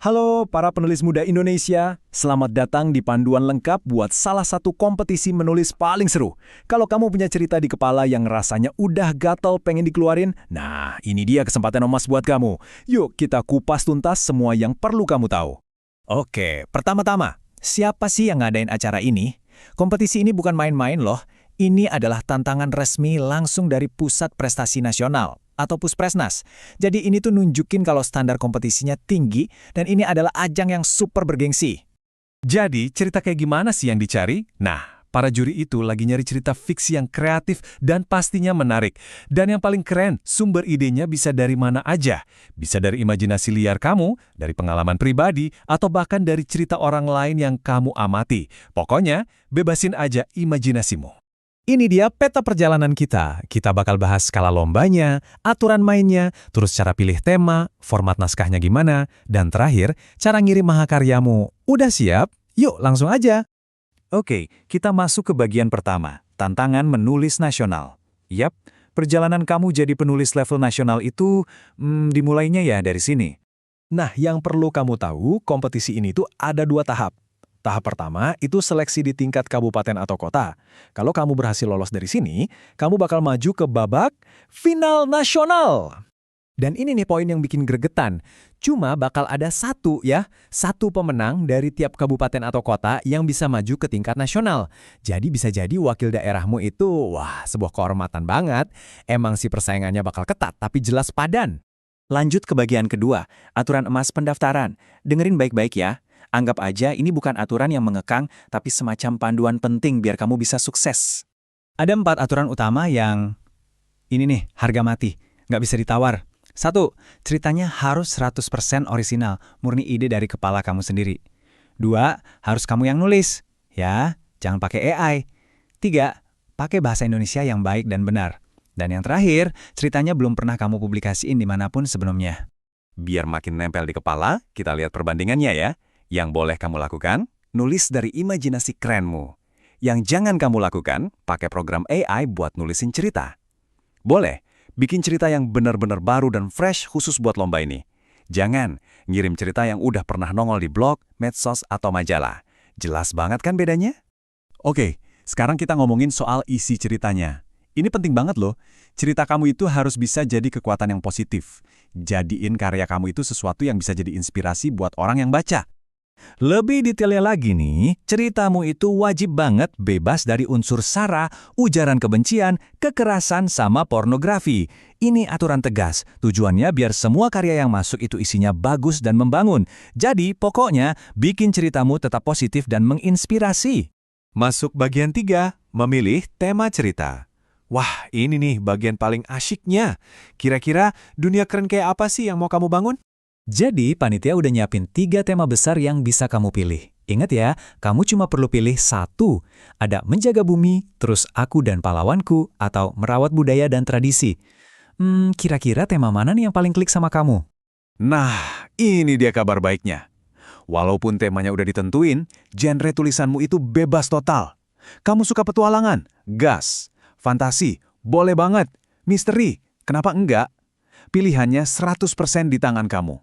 Halo para penulis muda Indonesia, selamat datang di panduan lengkap buat salah satu kompetisi menulis paling seru. Kalau kamu punya cerita di kepala yang rasanya udah gatel pengen dikeluarin, nah ini dia kesempatan emas buat kamu. Yuk kita kupas tuntas semua yang perlu kamu tahu. Oke, pertama-tama, siapa sih yang ngadain acara ini? Kompetisi ini bukan main-main loh. Ini adalah tantangan resmi langsung dari Pusat Prestasi Nasional atau Puspresnas. Jadi ini tuh nunjukin kalau standar kompetisinya tinggi dan ini adalah ajang yang super bergengsi. Jadi, cerita kayak gimana sih yang dicari? Nah, para juri itu lagi nyari cerita fiksi yang kreatif dan pastinya menarik. Dan yang paling keren, sumber idenya bisa dari mana aja. Bisa dari imajinasi liar kamu, dari pengalaman pribadi, atau bahkan dari cerita orang lain yang kamu amati. Pokoknya, bebasin aja imajinasimu. Ini dia peta perjalanan kita. Kita bakal bahas skala lombanya, aturan mainnya, terus cara pilih tema, format naskahnya gimana, dan terakhir, cara ngirim mahakaryamu. Udah siap? Yuk langsung aja. Oke, kita masuk ke bagian pertama, tantangan menulis nasional. Yap, perjalanan kamu jadi penulis level nasional itu dimulainya ya dari sini. Nah, yang perlu kamu tahu, kompetisi ini tuh ada 2 tahap. Tahap pertama itu seleksi di tingkat kabupaten atau kota. Kalau kamu berhasil lolos dari sini, kamu bakal maju ke babak final nasional. Dan ini nih poin yang bikin gregetan. Cuma bakal ada satu pemenang dari tiap kabupaten atau kota yang bisa maju ke tingkat nasional. Jadi bisa jadi wakil daerahmu itu, sebuah kehormatan banget. Emang sih persaingannya bakal ketat, tapi jelas padan. Lanjut ke bagian kedua, aturan emas pendaftaran. Dengerin baik-baik ya. Anggap aja ini bukan aturan yang mengekang, tapi semacam panduan penting biar kamu bisa sukses. Ada 4 aturan utama yang ini nih, harga mati, nggak bisa ditawar. 1. Ceritanya harus 100% orisinal, murni ide dari kepala kamu sendiri. 2. Harus kamu yang nulis. Ya, jangan pakai AI. 3. Pakai bahasa Indonesia yang baik dan benar. Dan yang terakhir, ceritanya belum pernah kamu publikasiin dimanapun sebelumnya. Biar makin nempel di kepala, kita lihat perbandingannya ya. Yang boleh kamu lakukan, nulis dari imajinasi kerenmu. Yang jangan kamu lakukan, pakai program AI buat nulisin cerita. Boleh, bikin cerita yang benar-benar baru dan fresh khusus buat lomba ini. Jangan ngirim cerita yang udah pernah nongol di blog, medsos, atau majalah. Jelas banget kan bedanya? Oke, sekarang kita ngomongin soal isi ceritanya. Ini penting banget loh. Cerita kamu itu harus bisa jadi kekuatan yang positif. Jadiin karya kamu itu sesuatu yang bisa jadi inspirasi buat orang yang baca. Lebih detailnya lagi nih, ceritamu itu wajib banget bebas dari unsur sara, ujaran kebencian, kekerasan, sama pornografi. Ini aturan tegas, tujuannya biar semua karya yang masuk itu isinya bagus dan membangun. Jadi pokoknya bikin ceritamu tetap positif dan menginspirasi. Masuk bagian 3, memilih tema cerita. Wah, ini nih bagian paling asyiknya. Kira-kira dunia keren kayak apa sih yang mau kamu bangun? Jadi, panitia udah nyiapin 3 tema besar yang bisa kamu pilih. Ingat ya, kamu cuma perlu pilih 1. Ada menjaga bumi, terus aku dan pahlawanku, atau merawat budaya dan tradisi. Kira-kira tema mana nih yang paling klik sama kamu? Nah, ini dia kabar baiknya. Walaupun temanya udah ditentuin, genre tulisanmu itu bebas total. Kamu suka petualangan? Gas. Fantasi? Boleh banget. Misteri? Kenapa enggak? Pilihannya 100% di tangan kamu.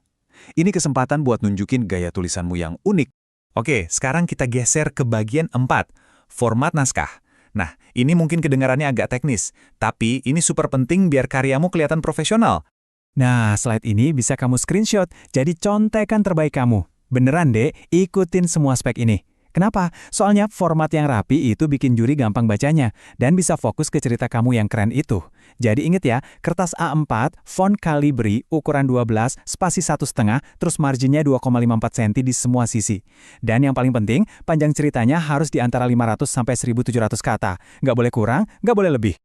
Ini kesempatan buat nunjukin gaya tulisanmu yang unik. Oke, sekarang kita geser ke bagian 4, format naskah. Nah, ini mungkin kedengarannya agak teknis, tapi ini super penting biar karyamu kelihatan profesional. Nah, slide ini bisa kamu screenshot, jadi contekan terbaik kamu. Beneran deh, ikutin semua spek ini. Kenapa? Soalnya format yang rapi itu bikin juri gampang bacanya dan bisa fokus ke cerita kamu yang keren itu. Jadi inget ya, kertas A4, font Calibri, ukuran 12, spasi 1,5, terus marginnya 2,54 cm di semua sisi. Dan yang paling penting, panjang ceritanya harus di antara 500 sampai 1.700 kata. Nggak boleh kurang, nggak boleh lebih.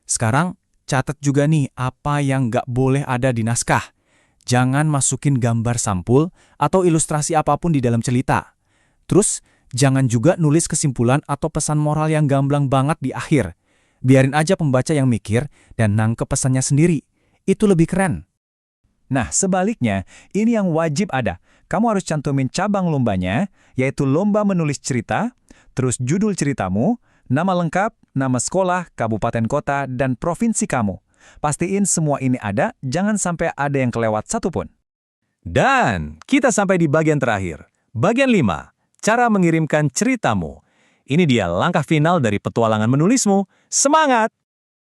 Sekarang, catat juga nih apa yang nggak boleh ada di naskah. Jangan masukin gambar sampul atau ilustrasi apapun di dalam cerita. Terus, jangan juga nulis kesimpulan atau pesan moral yang gamblang banget di akhir. Biarin aja pembaca yang mikir dan nangkep pesannya sendiri. Itu lebih keren. Nah, sebaliknya, ini yang wajib ada. Kamu harus cantumin cabang lombanya, yaitu lomba menulis cerita, terus judul ceritamu, nama lengkap, nama sekolah, kabupaten kota, dan provinsi kamu. Pastiin semua ini ada, jangan sampai ada yang kelewat satupun. Dan kita sampai di bagian terakhir. Bagian 5. Cara mengirimkan ceritamu. Ini dia langkah final dari petualangan menulismu. Semangat!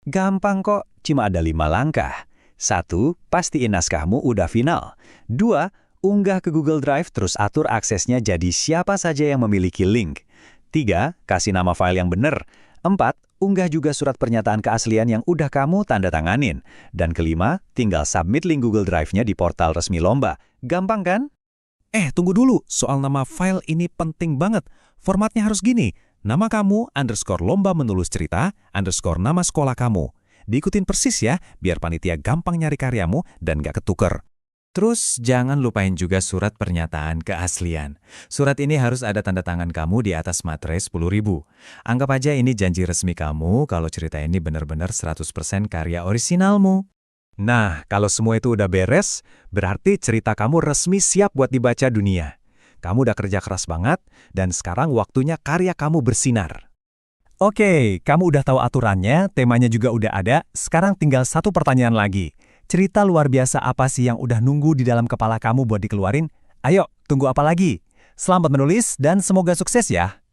Gampang kok, cuma ada 5 langkah. 1. Pastiin naskahmu udah final. 2. Unggah ke Google Drive terus atur aksesnya jadi siapa saja yang memiliki link. 3. Kasih nama file yang benar. 4. Unggah juga surat pernyataan keaslian yang udah kamu tanda tanganin. Dan kelima, tinggal submit link Google Drive-nya di portal resmi lomba. Gampang kan? Tunggu dulu, soal nama file ini penting banget. Formatnya harus gini, nama kamu, _lomba menulis cerita, _nama sekolah kamu. Diikutin persis ya, biar panitia gampang nyari karyamu dan gak ketuker. Terus jangan lupain juga surat pernyataan keaslian. Surat ini harus ada tanda tangan kamu di atas materai 10.000. Anggap aja ini janji resmi kamu kalau cerita ini benar-benar 100% karya orisinalmu. Nah, kalau semua itu udah beres, berarti cerita kamu resmi siap buat dibaca dunia. Kamu udah kerja keras banget, dan sekarang waktunya karya kamu bersinar. Oke, kamu udah tahu aturannya, temanya juga udah ada, sekarang tinggal satu pertanyaan lagi. Cerita luar biasa apa sih yang udah nunggu di dalam kepala kamu buat dikeluarin? Ayo, tunggu apa lagi? Selamat menulis dan semoga sukses ya!